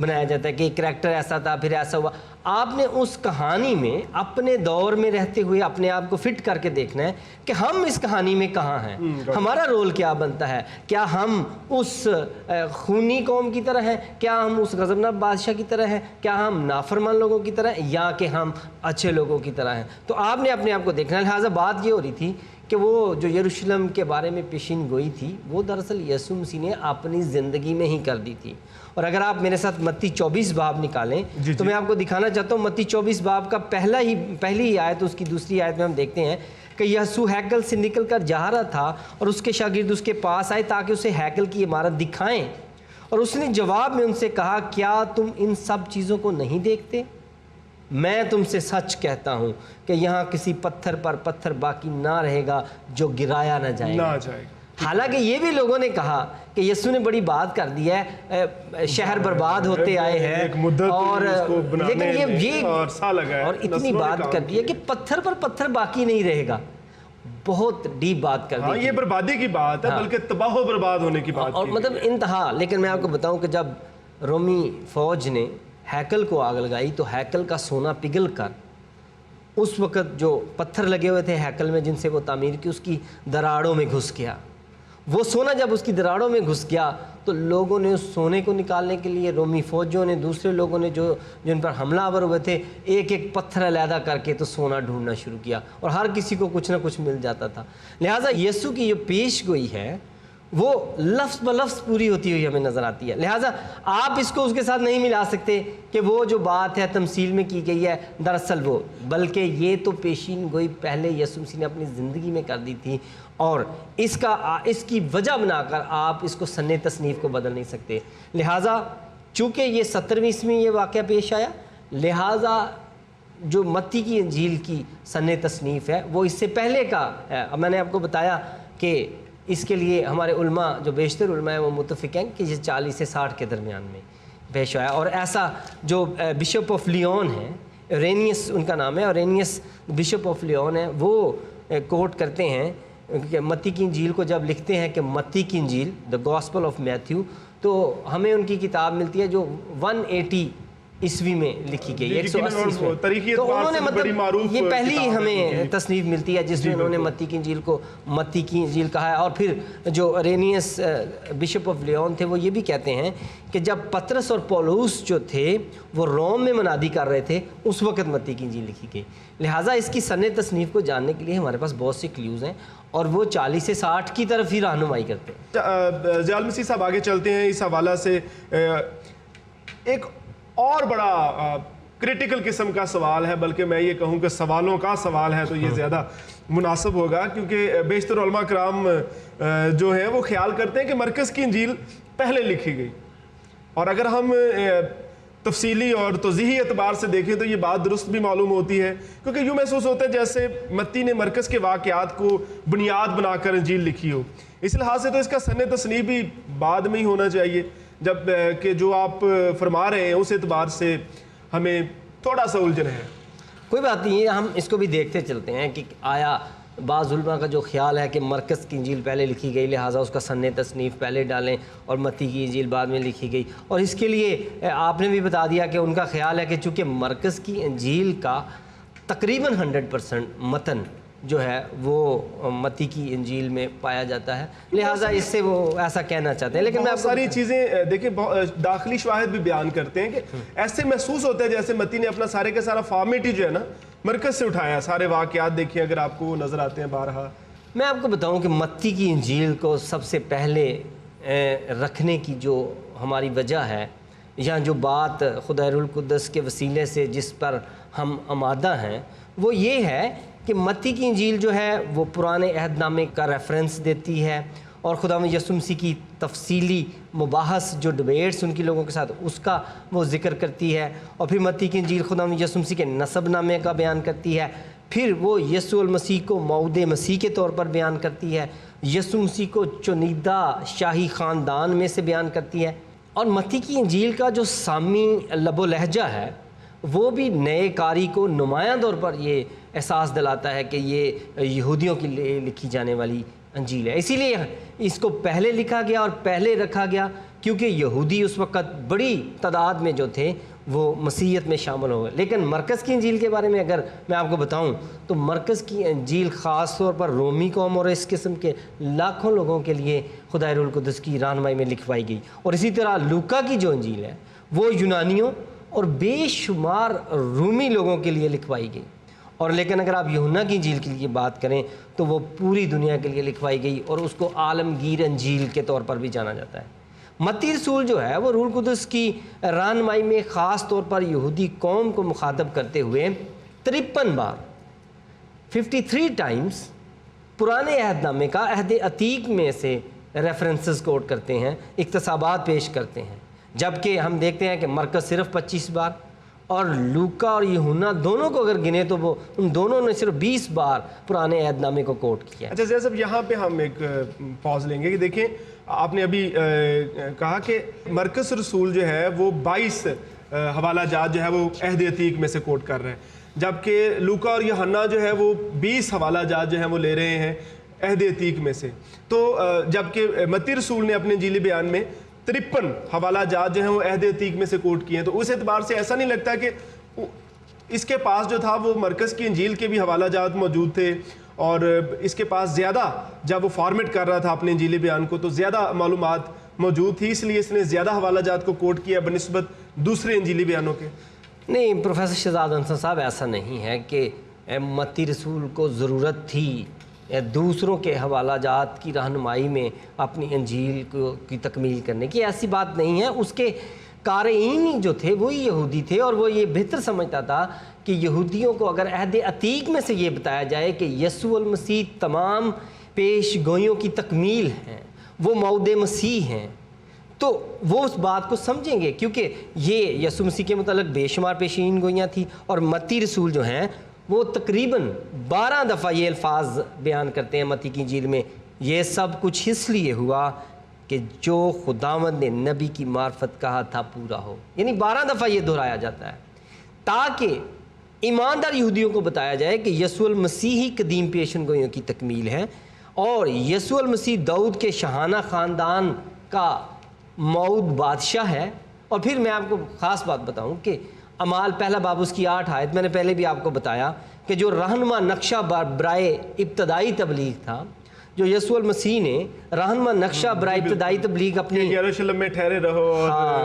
بنایا جاتا ہے کہ ایک کریکٹر ایسا تھا پھر ایسا ہوا. آپ نے اس کہانی میں اپنے دور میں رہتے ہوئے اپنے آپ کو فٹ کر کے دیکھنا ہے کہ ہم اس کہانی میں کہاں ہیں, ہمارا رول کیا بنتا ہے. کیا ہم اس خونی قوم کی طرح ہیں, کیا ہم اس غضبناک بادشاہ کی طرح ہیں, کیا ہم نافرمان لوگوں کی طرح ہیں, یا کہ ہم اچھے لوگوں کی طرح ہیں. تو آپ نے اپنے آپ کو دیکھنا ہے. لہٰذا بات یہ ہو رہی تھی کہ وہ جو یروشلم کے بارے میں پیشین گوئی تھی وہ دراصل یسوع مسیح نے اپنی زندگی میں ہی کر دی تھی. اور اگر آپ میرے ساتھ متی 24 باب نکالیں تو میں آپ کو دکھانا چاہتا ہوں. متی 24 باب کا پہلی ہی آیت, اس کی دوسری آیت میں ہم دیکھتے ہیں کہ یسوع ہیکل سے نکل کر جا رہا تھا اور اس کے شاگرد اس کے پاس آئے تاکہ اسے ہیکل کی عمارت دکھائیں, اور اس نے جواب میں ان سے کہا, کیا تم ان سب چیزوں کو نہیں دیکھتے؟ میں تم سے سچ کہتا ہوں کہ یہاں کسی پتھر پر پتھر باقی نہ رہے گا جو گرایا نہ جائے گا. حالانکہ یہ بھی لوگوں نے کہا کہ یسوع نے بڑی بات کر دی ہے, شہر برباد ہوتے آئے ہیں اور لیکن یہ اور اتنی بات کر دی ہے کہ پتھر پر پتھر باقی نہیں رہے گا. بہت ڈیپ بات کر دی. یہ بربادی کی بات ہے بلکہ تباہ و برباد ہونے کی بات, اور مطلب انتہا. لیکن میں آپ کو بتاؤں کہ جب رومی فوج نے ہیکل کو آگ لگائی تو ہیکل کا سونا پگھل کر اس وقت جو پتھر لگے ہوئے تھے ہیکل میں جن سے وہ تعمیر کی, اس کی دراڑوں میں گھس گیا. وہ سونا جب اس کی دراڑوں میں گھس گیا تو لوگوں نے اس سونے کو نکالنے کے لیے, رومی فوجیوں نے, دوسرے لوگوں نے جو جن پر حملہ آور ہوئے تھے, ایک ایک پتھر علیحدہ کر کے تو سونا ڈھونڈنا شروع کیا, اور ہر کسی کو کچھ نہ کچھ مل جاتا تھا. لہٰذا یسوع کی جو پیش گوئی ہے وہ لفظ بلفظ پوری ہوتی ہوئی ہمیں نظر آتی ہے. لہٰذا آپ اس کو اس کے ساتھ نہیں ملا سکتے کہ وہ جو بات ہے تمثیل میں کی گئی ہے دراصل وہ, بلکہ یہ تو پیشین گوئی پہلے یسوع مسیح نے اپنی زندگی میں کر دی تھی, اور اس کی وجہ بنا کر آپ اس کو سن تصنیف کو بدل نہیں سکتے. لہٰذا چونکہ یہ 70ویں عیسوی یہ واقعہ پیش آیا, لہٰذا جو متی کی انجیل کی سن تصنیف ہے وہ اس سے پہلے کا ہے. میں نے آپ کو بتایا کہ اس کے لیے ہمارے علماء, جو بیشتر علماء ہیں, وہ متفق ہیں کہ یہ 40 سے 60 کے درمیان میں پیش آیا. اور ایسا جو بشپ آف لیون ہیں, اورینیس ان کا نام ہے, اورینیس بشپ آف لیون ہے, وہ کوٹ کرتے ہیں کہ متی کی انجیل کو جب لکھتے ہیں کہ متی کی انجیل دا گاسپل آف میتھیو, تو ہمیں ان کی کتاب ملتی ہے جو 180 عیسوی میں لکھی گئی, 180 تو انہوں نے مطلب یہ پہلی ہمیں تصنیف ملتی ہے جس میں انہوں نے متی کی انجیل کو متی کی انجیل کہا ہے. اور پھر جو ارینیس بشپ آف لیون تھے وہ یہ بھی کہتے ہیں کہ جب پطرس اور پولوس جو تھے وہ روم میں منادی کر رہے تھے اس وقت متی کی انجیل لکھی گئی. لہٰذا اس کی سن تصنیف کو جاننے کے لیے ہمارے پاس بہت سے کلیوز ہیں, اور وہ 40 سے 60 کی طرف ہی رہنمائی کرتے ہیں. ضیاء المسیح صاحب آگے چلتے ہیں. اس حوالہ سے ایک اور بڑا کریٹیکل قسم کا سوال ہے, بلکہ میں یہ کہوں کہ سوالوں کا سوال ہے تو یہ زیادہ مناسب ہوگا, کیونکہ بیشتر علماء کرام جو ہیں وہ خیال کرتے ہیں کہ مرکز کی انجیل پہلے لکھی گئی, اور اگر ہم تفصیلی اور توضیحی اعتبار سے دیکھیں تو یہ بات درست بھی معلوم ہوتی ہے, کیونکہ یوں محسوس ہوتا ہے جیسے متی نے مرکز کے واقعات کو بنیاد بنا کر انجیل لکھی ہو. اس لحاظ سے تو اس کا سن تصنیف بھی بعد میں ہی ہونا چاہیے, جب کہ جو آپ فرما رہے ہیں اس اعتبار سے ہمیں تھوڑا سا الجھن ہے. کوئی بات نہیں ہے, ہم اس کو بھی دیکھتے چلتے ہیں کہ آیا بعض علماء کا جو خیال ہے کہ مرکز کی انجیل پہلے لکھی گئی لہٰذا اس کا سن تصنیف پہلے ڈالیں اور متی کی انجیل بعد میں لکھی گئی. اور اس کے لیے آپ نے بھی بتا دیا کہ ان کا خیال ہے کہ چونکہ مرکز کی انجیل کا تقریباً 100% متن جو ہے وہ متی کی انجیل میں پایا جاتا ہے, لہٰذا اس سے وہ ایسا کہنا چاہتے ہیں. لیکن میں ساری چیزیں دیکھیں داخلی شواہد بھی بیان کرتے ہیں کہ ایسے محسوس ہوتا ہے جیسے متی نے اپنا سارے کا سارا فارمیٹ ہی جو ہے نا مرکز سے اٹھایا. سارے واقعات دیکھیں اگر آپ کو نظر آتے ہیں بارہا. میں آپ کو بتاؤں کہ متی کی انجیل کو سب سے پہلے رکھنے کی جو ہماری وجہ ہے, یا جو بات خدا روح القدس کے وسیلے سے جس پر ہم آمادہ ہیں, وہ یہ ہے کہ متی کی انجیل جو ہے وہ پرانے عہد نامے کا ریفرنس دیتی ہے, اور خدا یسوع مسیح کی تفصیلی مباحث جو ڈبیٹس ان کی لوگوں کے ساتھ اس کا وہ ذکر کرتی ہے. اور پھر متی کی انجیل خدا یسوع مسیح کے نسب نامے کا بیان کرتی ہے, پھر وہ یسوع المسیح کو موعود مسیح کے طور پر بیان کرتی ہے, یسوع مسیح کو چنیدہ شاہی خاندان میں سے بیان کرتی ہے. اور متی کی انجیل کا جو سامی لب و لہجہ ہے وہ بھی نئے قاری کو نمایاں طور پر یہ احساس دلاتا ہے کہ یہ یہودیوں کے لیے لکھی جانے والی انجیل ہے. اسی لیے اس کو پہلے لکھا گیا اور پہلے رکھا گیا کیونکہ یہودی اس وقت بڑی تعداد میں جو تھے وہ مسیحیت میں شامل ہو گئے. لیکن مرکز کی انجیل کے بارے میں اگر میں آپ کو بتاؤں تو مرکز کی انجیل خاص طور پر رومی قوم اور اس قسم کے لاکھوں لوگوں کے لیے خدائے روح القدس کی رہنمائی میں لکھوائی گئی. اور اسی طرح لوکا کی جو انجیل ہے وہ یونانیوں اور بے شمار رومی لوگوں کے لیے لکھوائی گئی. اور لیکن اگر آپ یوحنا کی انجیل کے لیے بات کریں تو وہ پوری دنیا کے لیے لکھوائی گئی اور اس کو عالمگیر انجیل کے طور پر بھی جانا جاتا ہے. متی رسول جو ہے وہ روح القدس کی رہنمائی میں خاص طور پر یہودی قوم کو مخاطب کرتے ہوئے 53 بار 53 ٹائمز پرانے عہد نامے کا عہد عتیق میں سے ریفرنسز کوٹ کرتے ہیں، اقتصابات پیش کرتے ہیں. جبکہ ہم دیکھتے ہیں کہ مرکز صرف 25 بار اور لوکا اور یوحنا دونوں کو اگر گنے تو وہ ان دونوں نے صرف 20 بار پرانے عہد نامے کو کوٹ کیا. اچھا زید صاحب، یہاں پہ ہم ایک پاز لیں گے کہ دیکھیں آپ نے ابھی کہا کہ مرکز رسول جو ہے وہ 22 حوالہ جات جو ہے وہ عہد عتیق میں سے کوٹ کر رہے ہیں، جبکہ لوکا اور یوحنا جو ہے وہ 20 حوالہ جات جو ہیں وہ لے رہے ہیں عہد عتیق میں سے. تو جبکہ متی رسول نے اپنے انجیلی بیان میں 53 حوالہ جات جو ہیں وہ عہد عتیق میں سے کوٹ کیے ہیں. تو اس اعتبار سے ایسا نہیں لگتا کہ اس کے پاس جو تھا وہ مرکز کی انجیل کے بھی حوالہ جات موجود تھے اور اس کے پاس زیادہ، جب وہ فارمیٹ کر رہا تھا اپنے انجیلی بیان کو تو زیادہ معلومات موجود تھی، اس لیے اس نے زیادہ حوالہ جات کو کوٹ کیا بنسبت دوسرے انجیلی بیانوں کے؟ نہیں پروفیسر شہزاد انصر صاحب، ایسا نہیں ہے کہ متی رسول کو ضرورت تھی دوسروں کے حوالہ جات کی رہنمائی میں اپنی انجیل کی تکمیل کرنے کی. ایسی بات نہیں ہے. اس کے قارئین جو تھے وہی یہودی تھے اور وہ یہ بہتر سمجھتا تھا کہ یہودیوں کو اگر عہد عتیق میں سے یہ بتایا جائے کہ یسوع المسیح تمام پیش گوئیوں کی تکمیل ہیں، وہ موعود مسیح ہیں، تو وہ اس بات کو سمجھیں گے، کیونکہ یہ یسوع مسیح کے متعلق بے شمار پیشین گوئیاں تھیں. اور متی رسول جو ہیں وہ تقریباً 12 دفعہ یہ الفاظ بیان کرتے ہیں متی کی انجیل میں، یہ سب کچھ اس لیے ہوا کہ جو خداوند نے نبی کی معرفت کہا تھا پورا ہو. یعنی 12 دفعہ یہ دہرایا جاتا ہے تاکہ ایماندار یہودیوں کو بتایا جائے کہ یسوع المسیح ہی قدیم پیشن گوئیوں کی تکمیل ہے اور یسوع المسیح داؤد کے شاہانہ خاندان کا موعود بادشاہ ہے. اور پھر میں آپ کو خاص بات بتاؤں کہ اعمال پہلا باب اس کی 8 آیت، میں نے پہلے بھی آپ کو بتایا کہ جو رہنما نقشہ برائے ابتدائی تبلیغ تھا، جو یسوع المسیح نے رہنما نقشہ برائے ابتدائی تبلیغ اپنی یروشلم میں ٹھہرے رہو،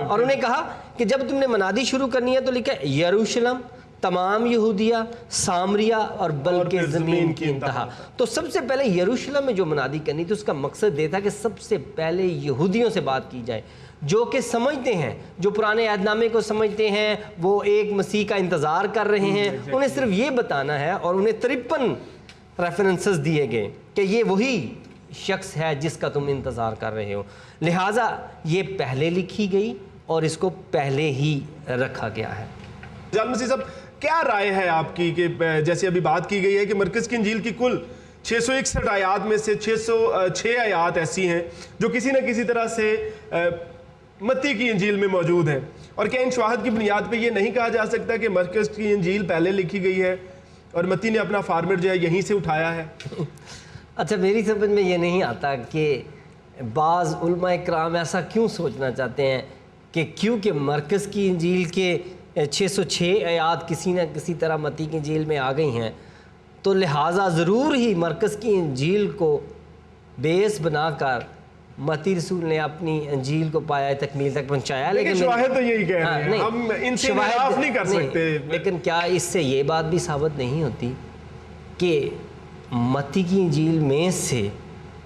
اور انہیں کہا کہ جب تم نے منادی شروع کرنی ہے تو لکھا ہے یروشلم، تمام یہودیہ، سامریہ اور بلکہ زمین کی انتہا. تو سب سے پہلے یروشلم میں جو منادی کرنی تھی اس کا مقصد یہ تھا کہ سب سے پہلے یہودیوں سے بات کی جائے جو کہ سمجھتے ہیں، جو پرانے عہد نامے کو سمجھتے ہیں، وہ ایک مسیح کا انتظار کر رہے ہیں. انہیں صرف یہ بتانا ہے اور انہیں 53 ریفرنسز دیے گئے کہ یہ وہی شخص ہے جس کا تم انتظار کر رہے ہو. لہٰذا یہ پہلے لکھی گئی اور اس کو پہلے ہی رکھا گیا ہے. جان مسیح صاحب، کیا رائے ہے آپ کی کہ جیسے ابھی بات کی گئی ہے کہ مرکز کی انجیل کی کل 661 آیات میں سے 606 آیات ایسی ہیں جو کسی نہ کسی طرح سے متی کی انجیل میں موجود ہیں، اور کیا ان شواہد کی بنیاد پہ یہ نہیں کہا جا سکتا کہ مرکز کی انجیل پہلے لکھی گئی ہے اور متی نے اپنا فارمیٹ جو ہے یہیں سے اٹھایا ہے؟ اچھا، میری سمجھ میں یہ نہیں آتا کہ بعض علماء کرام ایسا کیوں سوچنا چاہتے ہیں کہ کیونکہ مرکز کی انجیل کے 606 آیات کسی نہ کسی طرح متی کی انجیل میں آ گئی ہیں تو لہٰذا ضرور ہی مرکز کی انجیل کو بیس بنا کر متی رسول نے اپنی انجیل کو پایا تکمیل تک پہنچایا. لیکن شواہد تو یہی کہہ رہے ہیں، ہم ان سے انحراف نہیں کر سکتے. لیکن کیا اس سے یہ بات بھی ثابت نہیں ہوتی کہ متی کی انجیل میں سے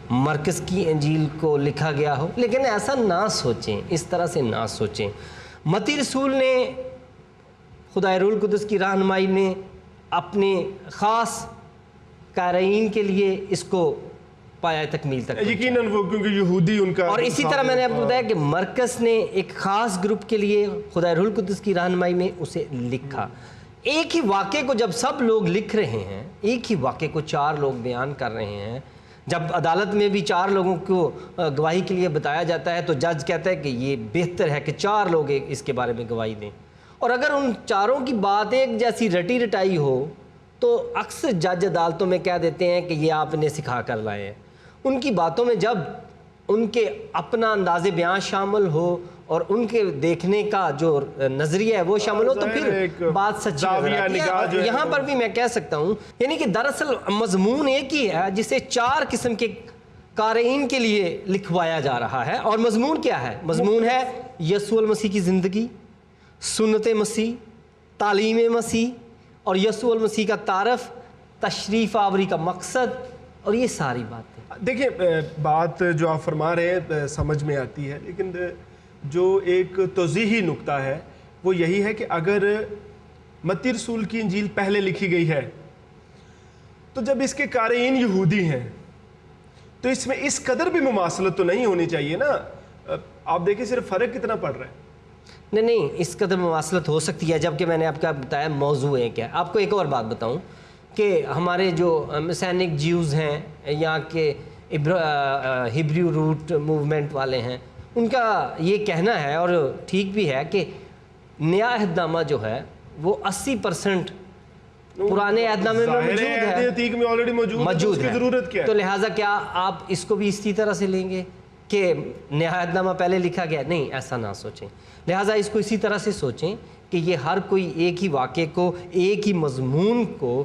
مرکز کی انجیل کو لکھا گیا ہو؟ لیکن ایسا نہ سوچیں، اس طرح سے نہ سوچیں. متی رسول نے خدائے روح القدس کی رہنمائی میں اپنے خاص قارئین کے لیے اس کو پایا تکمیل تک، یقیناً وہ کیونکہ یہودی ان کا. اور اسی طرح میں نے آپ کو بتایا کہ مرکز نے ایک خاص گروپ کے لیے خدائے روح القدس کی رہنمائی میں اسے لکھا. ایک ہی واقعے کو جب سب لوگ لکھ رہے ہیں، ایک ہی واقعے کو 4 لوگ بیان کر رہے ہیں، جب عدالت میں بھی 4 لوگوں کو گواہی کے لیے بتایا جاتا ہے تو جج کہتا ہے کہ یہ بہتر ہے کہ 4 لوگ اس کے بارے میں گواہی دیں. اور اگر ان 4 کی بات ایک جیسی رٹی رٹائی ہو تو اکثر جج عدالتوں میں کہہ دیتے ہیں کہ یہ آپ نے سکھا کر لائے ہیں. ان کی باتوں میں جب ان کے اپنا انداز بیان شامل ہو اور ان کے دیکھنے کا جو نظریہ ہے وہ شامل ہو تو پھر بات سچی نظر آتی ہے۔ یہاں پر بھی میں کہہ سکتا ہوں یعنی کہ دراصل مضمون ایک ہی ہے جسے 4 قسم کے قارئین کے لیے لکھوایا جا رہا ہے، اور مضمون کیا ہے؟ مضمون ہے یسوع المسیح کی زندگی، سنت مسیح، تعلیم مسیح اور یسوع المسیح کا تعارف، تشریف آوری کا مقصد، اور یہ ساری باتیں۔ دیکھیں بات جو آپ فرما رہے ہیں سمجھ میں آتی ہے، لیکن جو ایک توضیحی نکتہ ہے وہ یہی ہے کہ اگر متی رسول کی انجیل پہلے لکھی گئی ہے تو جب اس کے قارئین یہودی ہیں تو اس میں اس قدر بھی مماثلت تو نہیں ہونی چاہیے نا۔ آپ دیکھیں صرف فرق کتنا پڑ رہا ہے۔ نہیں، اس قدر مواصلت ہو سکتی ہے، جبکہ میں نے آپ کا بتایا موضوع ہے کیا۔ آپ کو ایک اور بات بتاؤں کہ ہمارے جو مسینک جیوز ہیں، یہاں کے ہبریو روٹ موومنٹ والے ہیں، ان کا یہ کہنا ہے اور ٹھیک بھی ہے کہ نیا عہد نامہ جو ہے وہ 80% پرانے عہد نامے میں موجود ہے، موجود ہے، تو لہٰذا کیا آپ اس کو بھی اسی طرح سے لیں گے کہ نیا عہد نامہ پہلے لکھا گیا؟ نہیں، ایسا نہ سوچیں، لہٰذا اس کو اسی طرح سے سوچیں کہ یہ ہر کوئی ایک ہی واقعے کو، ایک ہی مضمون کو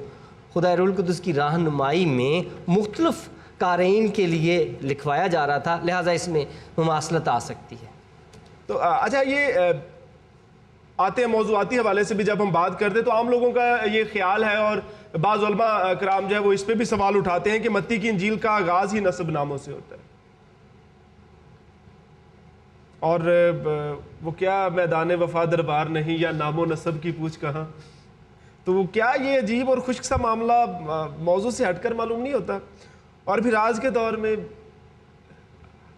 خدا روح القدس کی رہنمائی میں مختلف قارئین کے لیے لکھوایا جا رہا تھا، لہٰذا اس میں مماثلت آ سکتی ہے۔ تو اچھا، یہ آتے ہیں موضوعاتی حوالے سے بھی جب ہم بات کرتے ہیں تو عام لوگوں کا یہ خیال ہے، اور بعض علماء کرام جو ہے وہ اس پہ بھی سوال اٹھاتے ہیں کہ متی کی انجیل کا آغاز ہی نسب ناموں سے ہوتا ہے، اور وہ کیا میدان وفا دربار نہیں یا نام و نسب کی پوچھ کہاں؟ تو وہ کیا یہ عجیب اور خشک سا معاملہ موضوع سے ہٹ کر معلوم نہیں ہوتا؟ اور پھر آج کے دور میں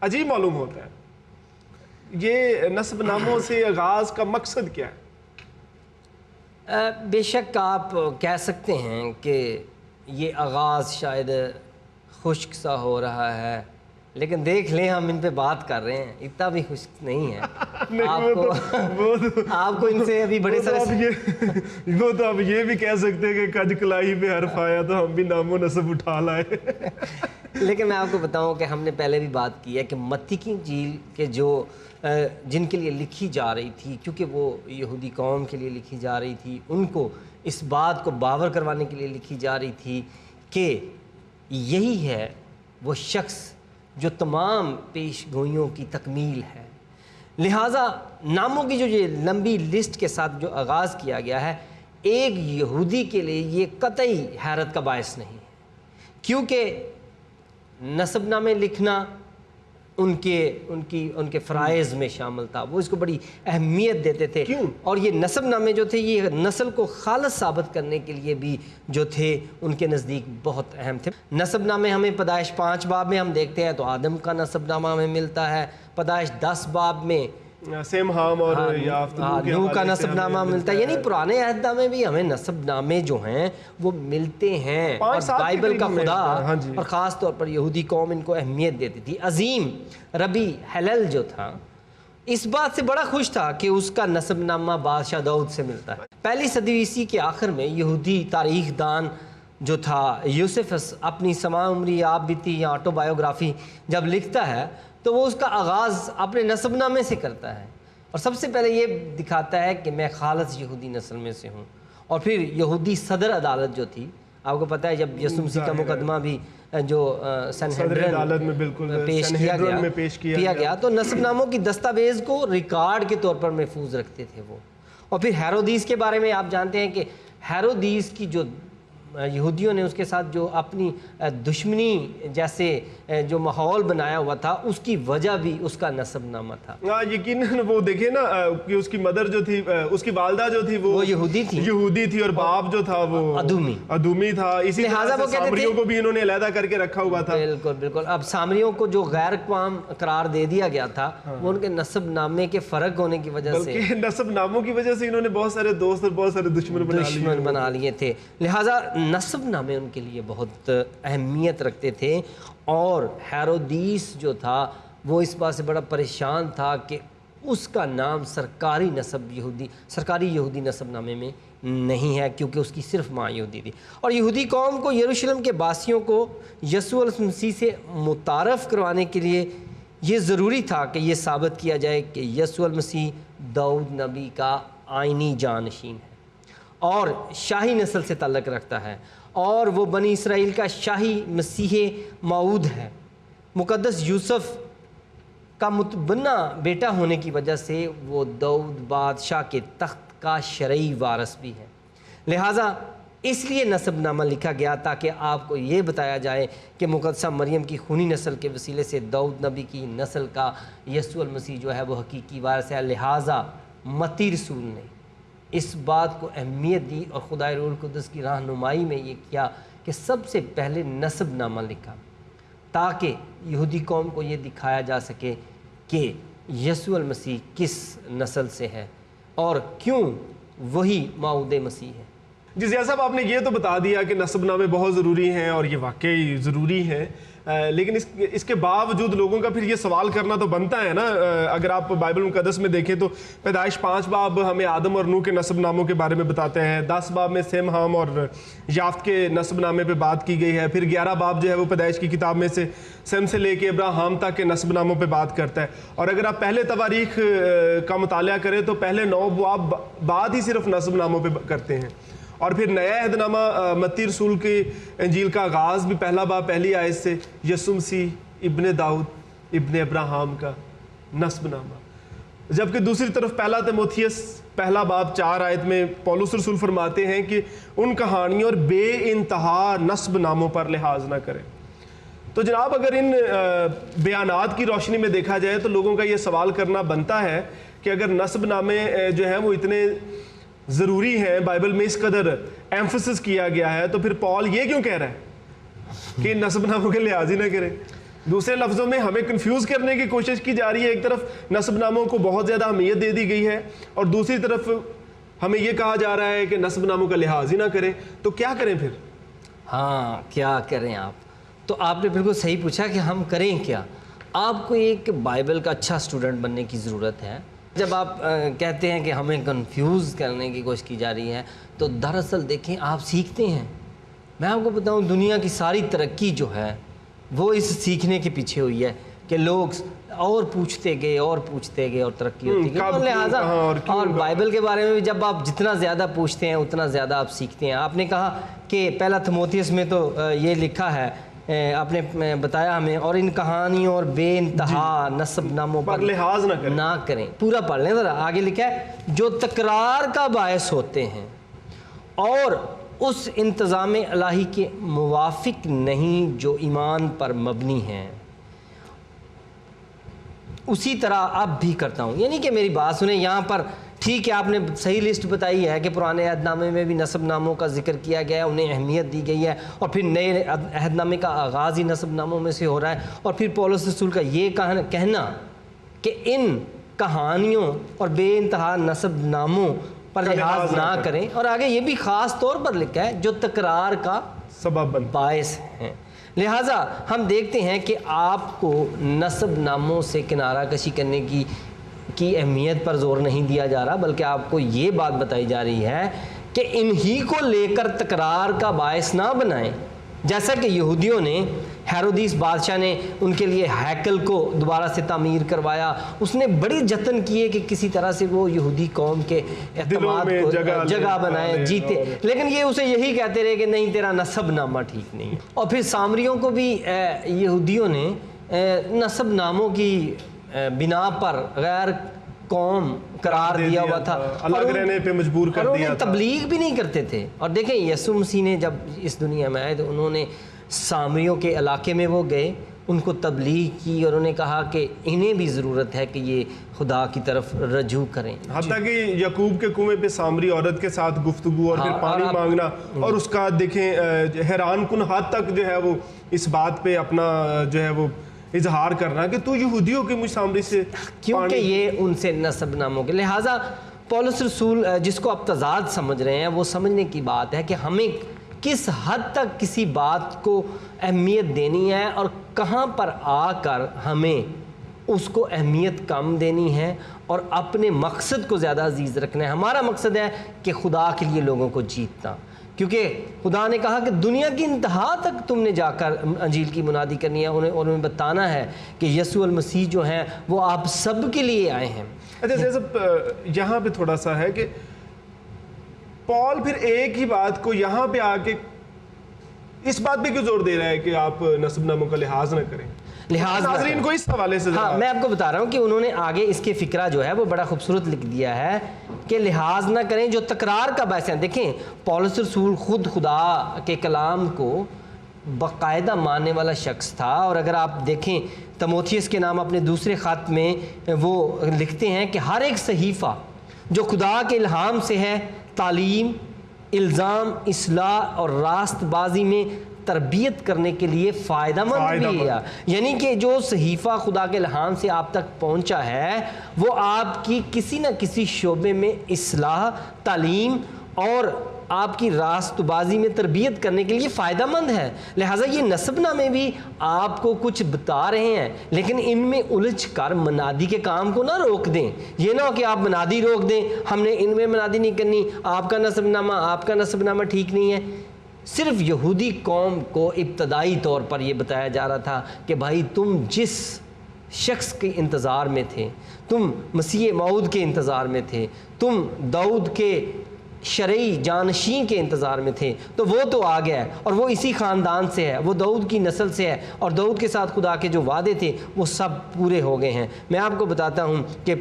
عجیب معلوم ہوتا ہے، یہ نسب ناموں سے آغاز کا مقصد کیا ہے؟ بے شک آپ کہہ سکتے ہیں کہ یہ آغاز شاید خشک سا ہو رہا ہے، لیکن دیکھ لیں ہم ان پہ بات کر رہے ہیں، اتنا بھی خشک نہیں ہے۔ آپ کو ان سے ابھی بڑے سارے وہ تو اب یہ بھی کہہ سکتے ہیں کہ کج کلاہی پہ حرف آیا تو ہم بھی نام و نسب اٹھا لائے۔ لیکن میں آپ کو بتاؤں کہ ہم نے پہلے بھی بات کی ہے کہ متی کی انجیل کے جو جن کے لیے لکھی جا رہی تھی، کیونکہ وہ یہودی قوم کے لیے لکھی جا رہی تھی، ان کو اس بات کو باور کروانے کے لیے لکھی جا رہی تھی کہ یہی ہے وہ شخص جو تمام پیش گوئیوں کی تکمیل ہے، لہٰذا ناموں کی جو یہ لمبی لسٹ کے ساتھ جو آغاز کیا گیا ہے، ایک یہودی کے لیے یہ قطعی حیرت کا باعث نہیں ہے، کیونکہ نسب نامے لکھنا ان کے فرائض میں شامل تھا، وہ اس کو بڑی اہمیت دیتے تھے۔ اور یہ نسب نامے جو تھے یہ نسل کو خالص ثابت کرنے کے لیے بھی جو تھے ان کے نزدیک بہت اہم تھے۔ نسب نامے ہمیں پیدائش 5 باب میں ہم دیکھتے ہیں تو آدم کا نسب نامہ ہمیں ملتا ہے، پیدائش 10 باب میں سیم ہام اور نوح کا نسب نامہ ملتا ہے، یعنی پرانے عہد نامے بھی ہمیں نسب نامے جو ہیں وہ ملتے ہیں، اور بائبل کا خدا اور خاص طور پر یہودی قوم ان کو اہمیت دیتی تھی۔ عظیم ربی ہلل جو تھا اس بات سے بڑا خوش تھا کہ اس کا نسب نامہ بادشاہ داؤد سے ملتا ہے۔ پہلی صدی عیسوی کے آخر میں یہودی تاریخ دان جو تھا یوسفس اپنی سما عمری آپ بیتی یا آٹو بایوگرافی جب لکھتا ہے تو وہ اس کا آغاز اپنے نسب نامے سے کرتا ہے، اور سب سے پہلے یہ دکھاتا ہے کہ میں خالص یہودی نسل میں سے ہوں۔ اور پھر یہودی صدر عدالت جو تھی، آپ کو پتہ ہے جب یسوع مسیح کا مقدمہ بھی جو سنہدرین میں پیش کیا گیا تو نسب ناموں کی دستاویز کو ریکارڈ کے طور پر محفوظ رکھتے تھے وہ۔ اور پھر ہیرودیس کے بارے میں آپ جانتے ہیں کہ ہیرودیس کی جو یہودیوں نے اس کے ساتھ جو اپنی دشمنی جیسے جو ماحول بنایا ہوا تھا، اس کی وجہ بھی اس کا نسب نامہ تھا۔ یقیناً وہ دیکھیں نا کہ اس کی مدر جو تھی، اس کی والدہ جو تھی وہ یہودی تھی اور باپ جو تھا وہ ادومی تھا، اسی لہٰذا وہ سامریوں کو بھی انہوں نے علیحدہ کر کے رکھا ہوا تھا۔ بالکل بالکل۔ اب سامریوں کو جو غیر اقوام قرار دے دیا گیا تھا وہ ان کے نسب نامے کے فرق ہونے کی وجہ سے، نسب ناموں کی وجہ سے انہوں نے بہت سارے دوست اور بہت سارے دشمن بنا لیے تھے، لہٰذا نسب نامے ان کے لیے بہت اہمیت رکھتے تھے۔ اور ہیرودیس جو تھا وہ اس بات سے بڑا پریشان تھا کہ اس کا نام سرکاری یہودی نسب نامے میں نہیں ہے، کیونکہ اس کی صرف ماں یہودی تھی۔ اور یہودی قوم کو یروشلم کے باسیوں کو یسوع المسیح سے متعارف کروانے کے لیے یہ ضروری تھا کہ یہ ثابت کیا جائے کہ یسوع المسیح داؤد نبی کا آئینی جانشین ہے اور شاہی نسل سے تعلق رکھتا ہے، اور وہ بنی اسرائیل کا شاہی مسیح موعود ہے۔ مقدس یوسف کا متبنہ بیٹا ہونے کی وجہ سے وہ داؤد بادشاہ کے تخت کا شرعی وارث بھی ہے، لہٰذا اس لیے نسب نامہ لکھا گیا تاکہ آپ کو یہ بتایا جائے کہ مقدسہ مریم کی خونی نسل کے وسیلے سے داؤد نبی کی نسل کا یسوع المسیح جو ہے وہ حقیقی وارث ہے۔ لہٰذا متی رسول نے اس بات کو اہمیت دی اور خدائے روح القدس کی رہنمائی میں یہ کیا کہ سب سے پہلے نسب نامہ لکھا تاکہ یہودی قوم کو یہ دکھایا جا سکے کہ یسوع المسیح کس نسل سے ہے اور کیوں وہی موعود مسیح ہے۔ جی ضیاء صاحب، آپ نے یہ تو بتا دیا کہ نسب نامے بہت ضروری ہیں اور یہ واقعی ضروری ہیں، لیکن اس کے باوجود لوگوں کا پھر یہ سوال کرنا تو بنتا ہے نا۔ اگر آپ بائبل مقدس میں دیکھیں تو پیدائش 5 باب ہمیں آدم اور نوح کے نسب ناموں کے بارے میں بتاتے ہیں، 10 باب میں سیم، ہام اور یافت کے نسب نامے پہ بات کی گئی ہے، پھر 11 باب جو ہے وہ پیدائش کی کتاب میں سے سیم سے لے کے ابراہیم تک کے نسب ناموں پہ بات کرتا ہے۔ اور اگر آپ پہلے تواریخ کا مطالعہ کریں تو پہلے 9 باب بعد ہی صرف نسب ناموں پہ کرتے ہیں، اور پھر نیا عہد نامہ متی رسول کی انجیل کا آغاز بھی پہلا باب پہلی آیت سے یسوع مسیح ابن داؤد ابن ابراہیم کا نسب نامہ، جبکہ دوسری طرف پہلا تیموتھیوس پہلا باب 4 آیت میں پولس رسول فرماتے ہیں کہ ان کہانیوں اور بے انتہا نسب ناموں پر لحاظ نہ کریں۔ تو جناب، اگر ان بیانات کی روشنی میں دیکھا جائے تو لوگوں کا یہ سوال کرنا بنتا ہے کہ اگر نسب نامے جو ہیں وہ اتنے ضروری ہیں، بائبل میں اس قدر ایمفسس کیا گیا ہے، تو پھر پال یہ کیوں کہہ رہا ہے کہ نسب ناموں کے لحاظ ہی نہ کریں؟ دوسرے لفظوں میں ہمیں کنفیوز کرنے کی کوشش کی جا رہی ہے، ایک طرف نسب ناموں کو بہت زیادہ اہمیت دے دی گئی ہے اور دوسری طرف ہمیں یہ کہا جا رہا ہے کہ نسب ناموں کا لحاظ ہی نہ کریں، تو کیا کریں پھر؟ ہاں، کیا کریں آپ؟ تو آپ نے بالکل صحیح پوچھا کہ ہم کریں کیا۔ آپ کو ایک بائبل کا اچھا اسٹوڈنٹ بننے کی ضرورت ہے۔ جب آپ کہتے ہیں کہ ہمیں کنفیوز کرنے کی کوشش کی جا رہی ہے تو دراصل دیکھیں آپ سیکھتے ہیں۔ میں آپ کو بتاؤں، دنیا کی ساری ترقی جو ہے وہ اس سیکھنے کے پیچھے ہوئی ہے کہ لوگ اور پوچھتے گئے اور ترقی ہوتی گئی، اور لہٰذا اور بائبل کے بارے میں بھی جب آپ جتنا زیادہ پوچھتے ہیں اتنا زیادہ آپ سیکھتے ہیں۔ آپ نے کہا کہ پہلا تیموتھیوس میں تو یہ لکھا ہے، آپ نے بتایا ہمیں، اور ان کہانیوں اور بے انتہا نسب ناموں پر لحاظ نہ کریں۔ پورا پڑھ لیں ذرا، آگے لکھا ہے جو تکرار کا باعث ہوتے ہیں اور اس انتظام الہی کے موافق نہیں جو ایمان پر مبنی ہیں، اسی طرح اب بھی کرتا ہوں۔ یعنی کہ میری بات سنیں، یہاں پر ٹھیک ہے آپ نے صحیح لسٹ بتائی ہے کہ پرانے عہد نامے میں بھی نسب ناموں کا ذکر کیا گیا ہے، انہیں اہمیت دی گئی ہے، اور پھر نئے عہد نامے کا آغاز ہی نسب ناموں میں سے ہو رہا ہے، اور پھر پولس رسول کا یہ کہنا کہ ان کہانیوں اور بے انتہا نسب ناموں پر لحاظ نہ کریں، اور آگے یہ بھی خاص طور پر لکھا ہے جو تکرار کا سبب باعث ہیں۔ لہٰذا ہم دیکھتے ہیں کہ آپ کو نسب ناموں سے کنارہ کشی کرنے کی اہمیت پر زور نہیں دیا جا رہا، بلکہ آپ کو یہ بات بتائی جا رہی ہے کہ انہی کو لے کر تکرار کا باعث نہ بنائیں، جیسا کہ یہودیوں نے، ہیرودیس بادشاہ نے ان کے لیے ہیکل کو دوبارہ سے تعمیر کروایا، اس نے بڑی جتن کیے کہ کسی طرح سے وہ یہودی قوم کے اعتماد کو جگہ بنائے، جیتے، لیکن یہ اسے یہی کہتے رہے کہ نہیں تیرا نسب نامہ ٹھیک نہیں۔ اور پھر سامریوں کو بھی یہودیوں نے نسب ناموں کی بنا پر غیر قوم قرار دیا ہوا تھا، الگ رہنے پہ مجبور کر دیا تھا، تبلیغ بھی نہیں کرتے تھے۔ اور دیکھیں یسوع مسیح نے جب اس دنیا میں آئے تو انہوں نے سامریوں کے علاقے میں وہ گئے، ان کو تبلیغ کی اور انہوں نے کہا کہ انہیں بھی ضرورت ہے کہ یہ خدا کی طرف رجوع کریں۔ حتیٰ کہ یعقوب کے کنویں پہ سامری عورت کے ساتھ گفتگو اور پھر پانی مانگنا، اور اس کا دیکھیں حیران کن حد تک جو ہے وہ اس بات پہ اپنا جو ہے وہ اظہار کرنا کہ تو یہودیوں کی مجھ سامری سے، کیونکہ یہ ان سے نسب ناموں کے، لہٰذا پولس رسول جس کو آپ تضاد سمجھ رہے ہیں وہ سمجھنے کی بات ہے کہ ہمیں کس حد تک کسی بات کو اہمیت دینی ہے اور کہاں پر آ کر ہمیں اس کو اہمیت کم دینی ہے اور اپنے مقصد کو زیادہ عزیز رکھنا ہے۔ ہمارا مقصد ہے کہ خدا کے لیے لوگوں کو جیتنا، کیونکہ خدا نے کہا کہ دنیا کی انتہا تک تم نے جا کر انجیل کی منادی کرنی ہے، انہیں بتانا ہے کہ یسوع المسیح جو ہیں وہ آپ سب کے لیے آئے ہیں۔ اچھا جیسے یہاں پہ تھوڑا سا ہے کہ پال پھر ایک ہی بات کو یہاں پہ آ کے اس بات پہ کیوں زور دے رہا ہے کہ آپ نسب ناموں کا لحاظ نہ کریں؟ لحاظ ناظرین کو اس حوالے سے ہاں میں آپ کو بتا رہا ہوں کہ انہوں نے آگے اس کے فکرہ جو ہے وہ بڑا خوبصورت لکھ دیا ہے کہ لحاظ نہ کریں جو تکرار کا باعث ہے۔ دیکھیں پولس رسول خود خدا کے کلام کو باقاعدہ ماننے والا شخص تھا، اور اگر آپ دیکھیں تموتھیوس کے نام اپنے دوسرے خط میں وہ لکھتے ہیں کہ ہر ایک صحیفہ جو خدا کے الہام سے ہے تعلیم، الزام، اصلاح اور راست بازی میں تربیت کرنے کے لیے فائدہ مند بھی ہے۔ یعنی کہ جو صحیفہ خدا کے الہام سے آپ تک پہنچا ہے وہ آپ کی کسی نہ کسی شعبے میں اصلاح، تعلیم اور آپ کی راست بازی میں تربیت کرنے کے لیے فائدہ مند ہے۔ لہٰذا یہ نسب نامے بھی آپ کو کچھ بتا رہے ہیں، لیکن ان میں الجھ کر منادی کے کام کو نہ روک دیں۔ یہ نہ ہو کہ آپ منادی روک دیں، ہم نے ان میں منادی نہیں کرنی، آپ کا نسب نامہ ٹھیک نہیں ہے۔ صرف یہودی قوم کو ابتدائی طور پر یہ بتایا جا رہا تھا کہ بھائی تم جس شخص کے انتظار میں تھے، تم مسیح موعود کے انتظار میں تھے، تم داؤد کے شرعی جانشین کے انتظار میں تھے، تو وہ تو آ گیا ہے اور وہ اسی خاندان سے ہے، وہ داؤد کی نسل سے ہے، اور داؤد کے ساتھ خدا کے جو وعدے تھے وہ سب پورے ہو گئے ہیں۔ میں آپ کو بتاتا ہوں کہ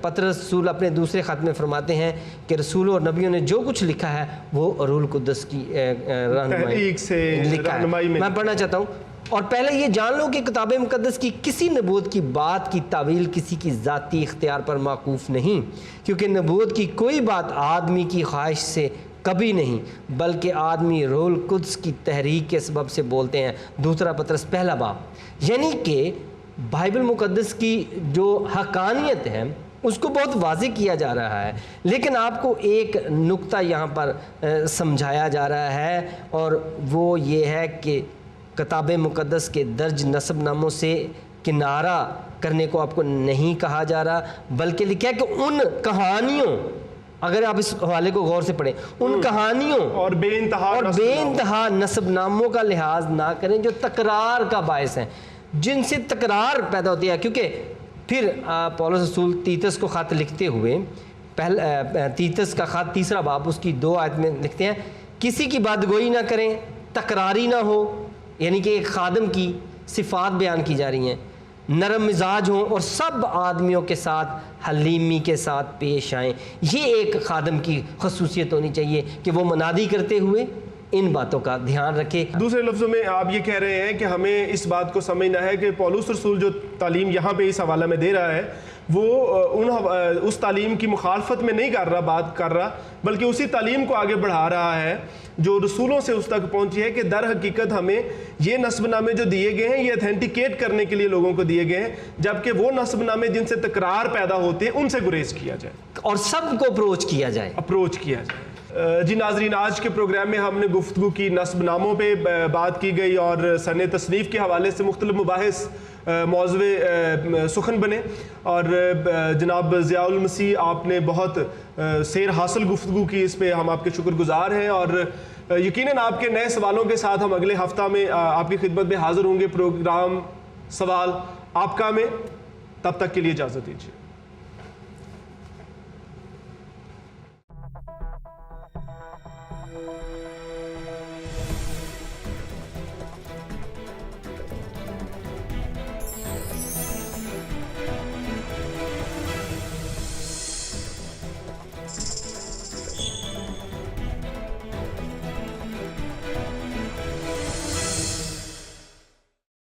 پطرس رسول اپنے دوسرے خط میں فرماتے ہیں کہ رسولوں اور نبیوں نے جو کچھ لکھا ہے وہ روح القدس کی رہنمائی سے لکھا ہے۔ میں پڑھنا چاہتا ہوں، اور پہلے یہ جان لو کہ کتاب مقدس کی کسی نبوت کی بات کی تعویل کسی کی ذاتی اختیار پر موقوف نہیں، کیونکہ نبوت کی کوئی بات آدمی کی خواہش سے کبھی نہیں، بلکہ آدمی روح القدس کی تحریک کے سبب سے بولتے ہیں۔ دوسرا پطرس پہلا باب۔ یعنی کہ بائبل مقدس کی جو حقانیت ہے اس کو بہت واضح کیا جا رہا ہے، لیکن آپ کو ایک نقطہ یہاں پر سمجھایا جا رہا ہے، اور وہ یہ ہے کہ کتاب مقدس کے درج نسب ناموں سے کنارہ کرنے کو آپ کو نہیں کہا جا رہا، بلکہ لکھا ہے کہ ان کہانیوں، اگر آپ اس حوالے کو غور سے پڑھیں، ان کہانیوں اور بے انتہا نسب ناموں کا لحاظ نہ کریں جو تکرار کا باعث ہیں، جن سے تکرار پیدا ہوتی ہے۔ کیونکہ پھر پولس رسول تیتس کو خط لکھتے ہوئے تیتس کا خط تیسرا باب اس کی 2 آیت میں لکھتے ہیں، کسی کی بدگوئی نہ کریں، تکراری نہ ہو، یعنی کہ ایک خادم کی صفات بیان کی جا رہی ہیں، نرم مزاج ہوں اور سب آدمیوں کے ساتھ حلیمی کے ساتھ پیش آئیں۔ یہ ایک خادم کی خصوصیت ہونی چاہیے کہ وہ منادی کرتے ہوئے ان باتوں کا دھیان رکھے۔ دوسرے لفظوں میں آپ یہ کہہ رہے ہیں کہ ہمیں اس بات کو سمجھنا ہے کہ پولس رسول جو تعلیم یہاں پہ اس حوالہ میں دے رہا ہے وہ اس تعلیم کی مخالفت میں نہیں بات کر رہا، بلکہ اسی تعلیم کو آگے بڑھا رہا ہے جو رسولوں سے اس تک پہنچی ہے کہ در حقیقت ہمیں یہ نسب نامے جو دیے گئے ہیں یہ اتھینٹیکیٹ کرنے کے لیے لوگوں کو دیے گئے ہیں، جبکہ وہ نسب نامے جن سے تکرار پیدا ہوتے ہیں ان سے گریز کیا جائے اور سب کو اپروچ کیا جائے۔ جی ناظرین، آج کے پروگرام میں ہم نے گفتگو کی نسب ناموں پہ بات کی گئی اور سن تصنیف کے حوالے سے مختلف مباحث موضوع سخن بنے، اور جناب ضیاء المسیح آپ نے بہت سیر حاصل گفتگو کی، اس پہ ہم آپ کے شکر گزار ہیں، اور یقیناً آپ کے نئے سوالوں کے ساتھ ہم اگلے ہفتہ میں آپ کی خدمت میں حاضر ہوں گے پروگرام سوال آپ کا میں۔ تب تک کے لیے اجازت دیجیے۔